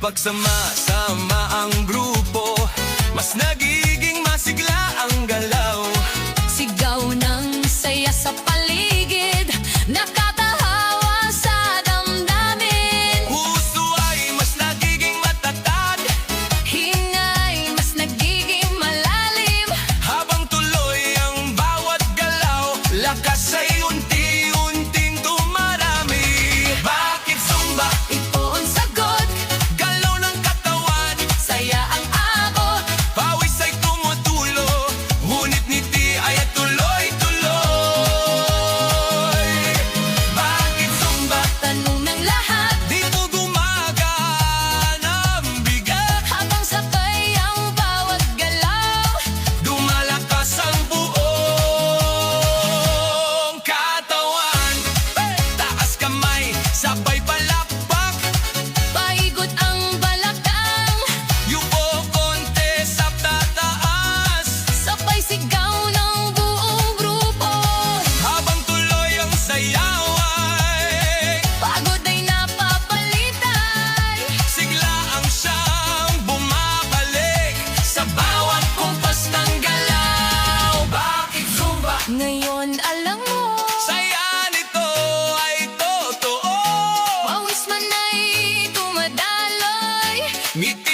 Kapag sama-sama ang grupo, mas nagiging masigla ang galaw. Sigaw ng saya sa paligid, nakatahawa sa damdamin. Puso ay mas nagiging matatag, Hingay mas nagiging malalim. habang tuloy ang bawat galaw, lakas ay unti-unting dumarami. Bakit Zumba? Ito ang sagot, Galaw ng katawan, saya ang abot. pawis ay tumutulo, ngunit ngiti ay tuloy-tuloy. Bakit Zumba? Tanong ng lahat, Dito gumagaan ang bigat, habang sabay ang bawat galaw. lumalakas ang buong katawan. Taas kamay, sabay palakpak, Paikot ang balakang, yuko konti sa tataas, sabay sigaw ng buong grupo. habang tuloy ang sayaw ay Pagod ay napapalitay, sigla ang siyang bumabalik sa bawat kumpas ng galaw. Bakit Zumba? ngayon alam mo. Saya nito ay totoo, Pawis man ay dumadaloy, ngiti